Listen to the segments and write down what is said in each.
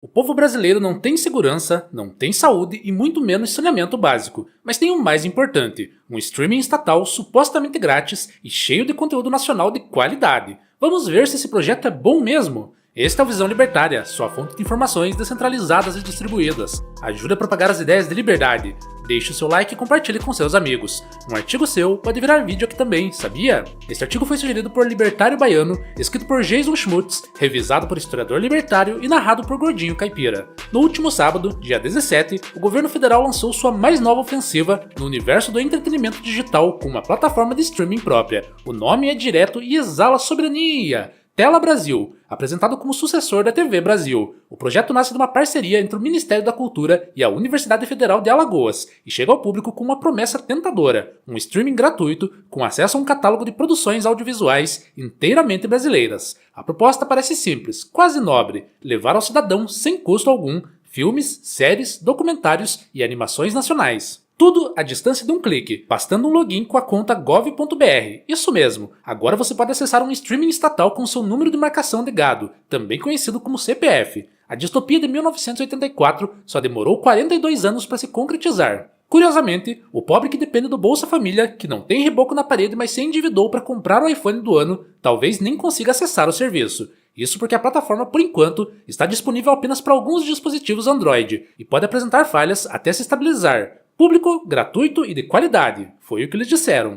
O povo brasileiro não tem segurança, não tem saúde e muito menos saneamento básico, mas tem o mais importante, um streaming estatal supostamente grátis e cheio de conteúdo nacional de qualidade. Vamos ver se esse projeto é bom mesmo? Este é o Visão Libertária, sua fonte de informações descentralizadas e distribuídas. Ajude a propagar as ideias de liberdade. Deixe o seu like e compartilhe com seus amigos. Um artigo seu pode virar vídeo aqui também, sabia? Este artigo foi sugerido por Libertário Baiano, escrito por Jason Schmutz, revisado por historiador libertário e narrado por Gordinho Caipira. No último sábado, dia 17, o governo federal lançou sua mais nova ofensiva no universo do entretenimento digital com uma plataforma de streaming própria. O nome é direto e exala soberania. Tela Brasil, apresentado como sucessor da TV Brasil. O projeto nasce de uma parceria entre o Ministério da Cultura e a Universidade Federal de Alagoas e chega ao público com uma promessa tentadora, um streaming gratuito com acesso a um catálogo de produções audiovisuais inteiramente brasileiras. A proposta parece simples, quase nobre, levar ao cidadão sem custo algum filmes, séries, documentários e animações nacionais. Tudo à distância de um clique, bastando um login com a conta gov.br. Isso mesmo, agora você pode acessar um streaming estatal com seu número de marcação de gado, também conhecido como CPF. A distopia de 1984 só demorou 42 anos para se concretizar. Curiosamente, o pobre que depende do Bolsa Família, que não tem reboco na parede mas se endividou para comprar o iPhone do ano, talvez nem consiga acessar o serviço. Isso porque a plataforma, por enquanto, está disponível apenas para alguns dispositivos Android e pode apresentar falhas até se estabilizar. Público, gratuito e de qualidade, foi o que eles disseram.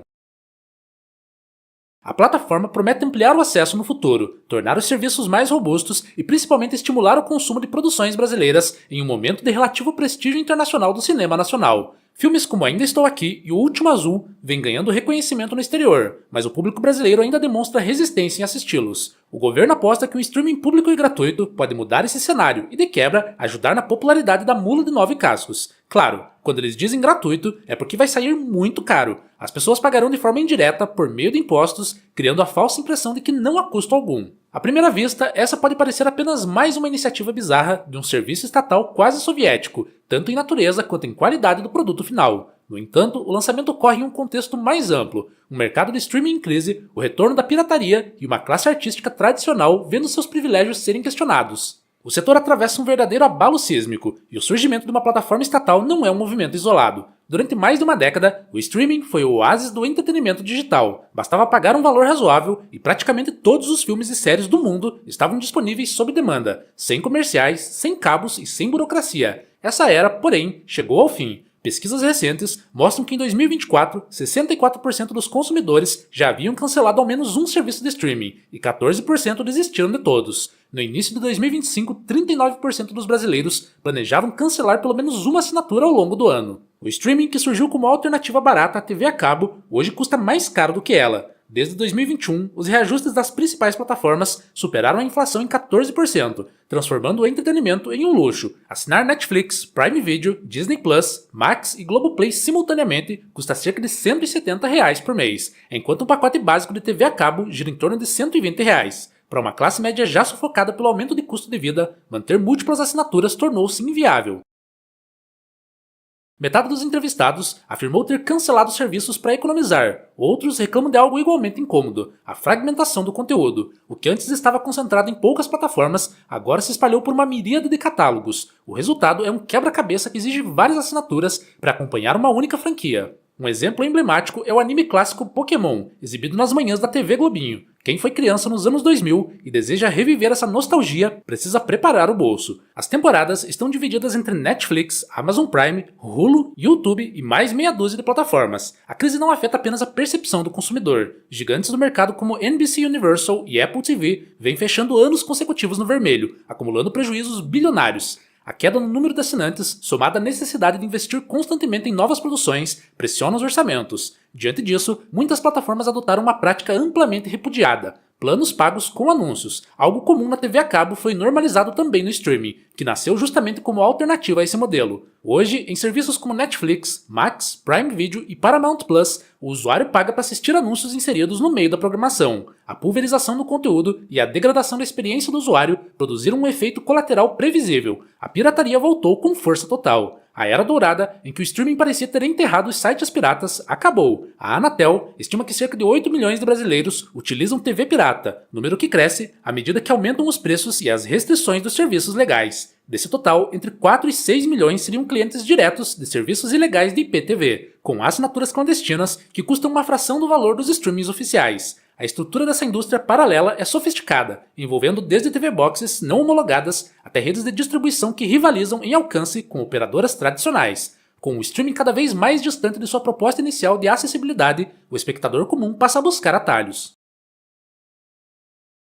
A plataforma promete ampliar o acesso no futuro, tornar os serviços mais robustos e principalmente estimular o consumo de produções brasileiras em um momento de relativo prestígio internacional do cinema nacional. Filmes como Ainda Estou Aqui e O Último Azul vêm ganhando reconhecimento no exterior, mas o público brasileiro ainda demonstra resistência em assisti-los. O governo aposta que um streaming público e gratuito pode mudar esse cenário e, de quebra, ajudar na popularidade da mula de 9 cascos. Claro, quando eles dizem gratuito, é porque vai sair muito caro. As pessoas pagarão de forma indireta, por meio de impostos, criando a falsa impressão de que não há custo algum. À primeira vista, essa pode parecer apenas mais uma iniciativa bizarra de um serviço estatal quase soviético, tanto em natureza quanto em qualidade do produto final. No entanto, o lançamento ocorre em um contexto mais amplo, um mercado de streaming em crise, o retorno da pirataria e uma classe artística tradicional vendo seus privilégios serem questionados. O setor atravessa um verdadeiro abalo sísmico, e o surgimento de uma plataforma estatal não é um movimento isolado. Durante mais de uma década, o streaming foi o oásis do entretenimento digital. Bastava pagar um valor razoável e praticamente todos os filmes e séries do mundo estavam disponíveis sob demanda, sem comerciais, sem cabos e sem burocracia. Essa era, porém, chegou ao fim. Pesquisas recentes mostram que em 2024, 64% dos consumidores já haviam cancelado ao menos um serviço de streaming e 14% desistiram de todos. No início de 2025, 39% dos brasileiros planejavam cancelar pelo menos uma assinatura ao longo do ano. O streaming, que surgiu como alternativa barata à TV a cabo, hoje custa mais caro do que ela. Desde 2021, os reajustes das principais plataformas superaram a inflação em 14%, transformando o entretenimento em um luxo. Assinar Netflix, Prime Video, Disney Plus, Max e Globoplay simultaneamente custa cerca de R$ 170 por mês, enquanto um pacote básico de TV a cabo gira em torno de R$ 120. Para uma classe média já sufocada pelo aumento de custo de vida, manter múltiplas assinaturas tornou-se inviável. Metade dos entrevistados afirmou ter cancelado serviços para economizar, outros reclamam de algo igualmente incômodo, a fragmentação do conteúdo. O que antes estava concentrado em poucas plataformas, agora se espalhou por uma miríade de catálogos. O resultado é um quebra-cabeça que exige várias assinaturas para acompanhar uma única franquia. Um exemplo emblemático é o anime clássico Pokémon, exibido nas manhãs da TV Globinho. Quem foi criança nos anos 2000 e deseja reviver essa nostalgia precisa preparar o bolso. As temporadas estão divididas entre Netflix, Amazon Prime, Hulu, YouTube e mais meia dúzia de plataformas. A crise não afeta apenas a percepção do consumidor. Gigantes do mercado como NBC Universal e Apple TV vêm fechando anos consecutivos no vermelho, acumulando prejuízos bilionários. A queda no número de assinantes, somada à necessidade de investir constantemente em novas produções, pressiona os orçamentos. Diante disso, muitas plataformas adotaram uma prática amplamente repudiada: planos pagos com anúncios. Algo comum na TV a cabo foi normalizado também no streaming, que nasceu justamente como alternativa a esse modelo. Hoje, em serviços como Netflix, Max, Prime Video e Paramount Plus, o usuário paga para assistir anúncios inseridos no meio da programação. A pulverização do conteúdo e a degradação da experiência do usuário produziram um efeito colateral previsível. A pirataria voltou com força total. A era dourada, em que o streaming parecia ter enterrado os sites piratas, acabou. A Anatel estima que cerca de 8 milhões de brasileiros utilizam TV pirata, número que cresce à medida que aumentam os preços e as restrições dos serviços legais. Desse total, entre 4 e 6 milhões seriam clientes diretos de serviços ilegais de IPTV, com assinaturas clandestinas que custam uma fração do valor dos streamings oficiais. A estrutura dessa indústria paralela é sofisticada, envolvendo desde TV boxes não homologadas até redes de distribuição que rivalizam em alcance com operadoras tradicionais. Com o streaming cada vez mais distante de sua proposta inicial de acessibilidade, o espectador comum passa a buscar atalhos.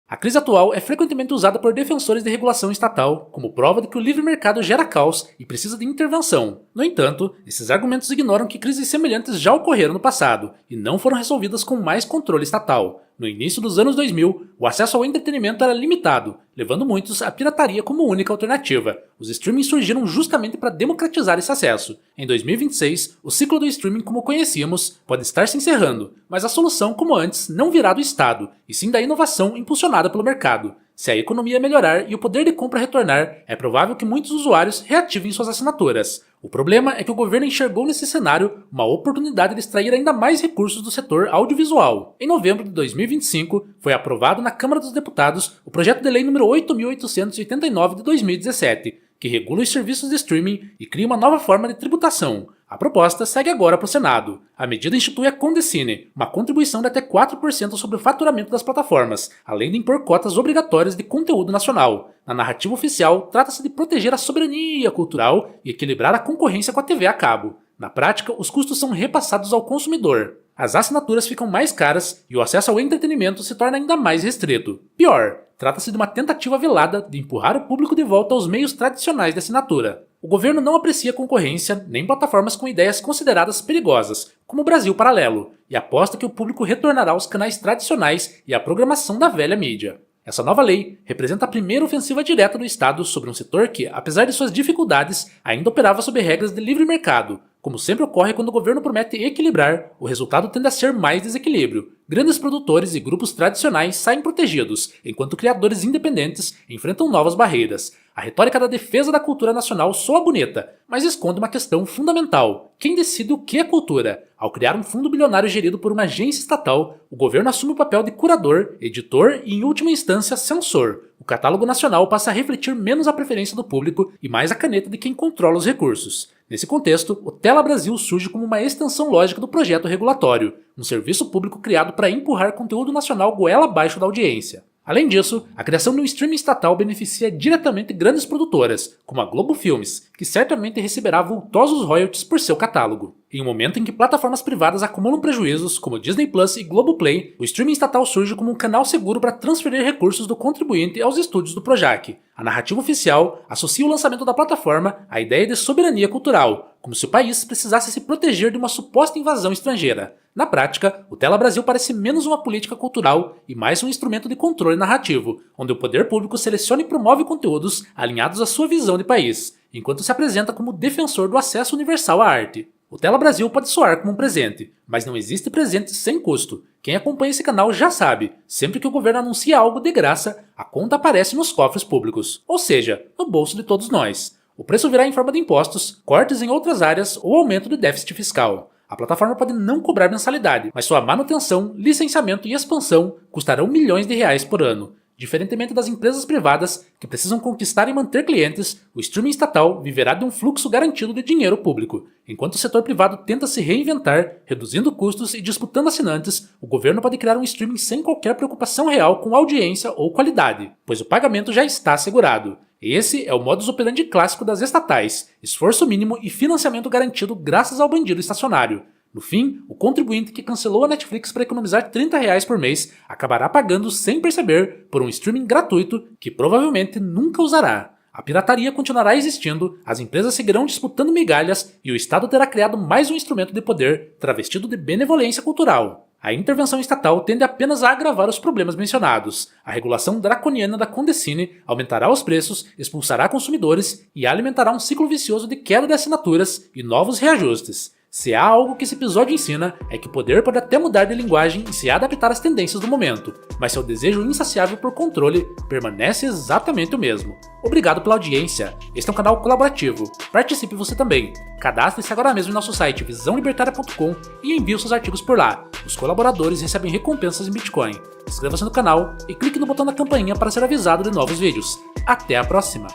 A crise atual é frequentemente usada por defensores de regulação estatal como prova de que o livre mercado gera caos e precisa de intervenção. No entanto, esses argumentos ignoram que crises semelhantes já ocorreram no passado e não foram resolvidas com mais controle estatal. No início dos anos 2000, o acesso ao entretenimento era limitado, levando muitos à pirataria como única alternativa. Os streamings surgiram justamente para democratizar esse acesso. Em 2026, o ciclo do streaming como conhecíamos pode estar se encerrando, mas a solução, como antes, não virá do Estado, e sim da inovação impulsionada pelo mercado. Se a economia melhorar e o poder de compra retornar, é provável que muitos usuários reativem suas assinaturas. O problema é que o governo enxergou nesse cenário uma oportunidade de extrair ainda mais recursos do setor audiovisual. Em novembro de 2025, foi aprovado na Câmara dos Deputados o projeto de lei número 8.889 de 2017, que regula os serviços de streaming e cria uma nova forma de tributação. A proposta segue agora para o Senado. A medida institui a Condecine, uma contribuição de até 4% sobre o faturamento das plataformas, além de impor cotas obrigatórias de conteúdo nacional. Na narrativa oficial, trata-se de proteger a soberania cultural e equilibrar a concorrência com a TV a cabo. Na prática, os custos são repassados ao consumidor. As assinaturas ficam mais caras e o acesso ao entretenimento se torna ainda mais restrito. Pior, trata-se de uma tentativa velada de empurrar o público de volta aos meios tradicionais de assinatura. O governo não aprecia concorrência nem plataformas com ideias consideradas perigosas, como o Brasil Paralelo, e aposta que o público retornará aos canais tradicionais e à programação da velha mídia. Essa nova lei representa a primeira ofensiva direta do Estado sobre um setor que, apesar de suas dificuldades, ainda operava sob regras de livre mercado. Como sempre ocorre quando o governo promete equilibrar, o resultado tende a ser mais desequilíbrio. Grandes produtores e grupos tradicionais saem protegidos, enquanto criadores independentes enfrentam novas barreiras. A retórica da defesa da cultura nacional soa bonita, mas esconde uma questão fundamental. Quem decide o que é cultura? Ao criar um fundo bilionário gerido por uma agência estatal, o governo assume o papel de curador, editor e, em última instância, censor. O catálogo nacional passa a refletir menos a preferência do público e mais a caneta de quem controla os recursos. Nesse contexto, o Tela Brasil surge como uma extensão lógica do projeto regulatório, um serviço público criado para empurrar conteúdo nacional goela abaixo da audiência. Além disso, a criação de um streaming estatal beneficia diretamente grandes produtoras, como a Globo Filmes, que certamente receberá vultosos royalties por seu catálogo. Em um momento em que plataformas privadas acumulam prejuízos, como Disney Plus e Globoplay, o streaming estatal surge como um canal seguro para transferir recursos do contribuinte aos estúdios do Projac. A narrativa oficial associa o lançamento da plataforma à ideia de soberania cultural, como se o país precisasse se proteger de uma suposta invasão estrangeira. Na prática, o Tela Brasil parece menos uma política cultural e mais um instrumento de controle narrativo, onde o poder público seleciona e promove conteúdos alinhados à sua visão de país, enquanto se apresenta como defensor do acesso universal à arte. O Tela Brasil pode soar como um presente, mas não existe presente sem custo. Quem acompanha esse canal já sabe, sempre que o governo anuncia algo de graça, a conta aparece nos cofres públicos, ou seja, no bolso de todos nós. O preço virá em forma de impostos, cortes em outras áreas ou aumento de déficit fiscal. A plataforma pode não cobrar mensalidade, mas sua manutenção, licenciamento e expansão custarão milhões de reais por ano. Diferentemente das empresas privadas, que precisam conquistar e manter clientes, o streaming estatal viverá de um fluxo garantido de dinheiro público. Enquanto o setor privado tenta se reinventar, reduzindo custos e disputando assinantes, o governo pode criar um streaming sem qualquer preocupação real com audiência ou qualidade, pois o pagamento já está assegurado. Esse é o modus operandi clássico das estatais: esforço mínimo e financiamento garantido graças ao bandido estacionário. No fim, o contribuinte que cancelou a Netflix para economizar R$30 por mês acabará pagando sem perceber por um streaming gratuito que provavelmente nunca usará. A pirataria continuará existindo, as empresas seguirão disputando migalhas e o Estado terá criado mais um instrumento de poder travestido de benevolência cultural. A intervenção estatal tende apenas a agravar os problemas mencionados. A regulação draconiana da Condecine aumentará os preços, expulsará consumidores e alimentará um ciclo vicioso de queda de assinaturas e novos reajustes. Se há algo que esse episódio ensina, é que o poder pode até mudar de linguagem e se adaptar às tendências do momento, mas seu desejo insaciável por controle permanece exatamente o mesmo. Obrigado pela audiência. Este é um canal colaborativo. Participe você também. Cadastre-se agora mesmo em nosso site visãolibertaria.com e envie os seus artigos por lá. Os colaboradores recebem recompensas em Bitcoin. Inscreva-se no canal e clique no botão da campainha para ser avisado de novos vídeos. Até a próxima!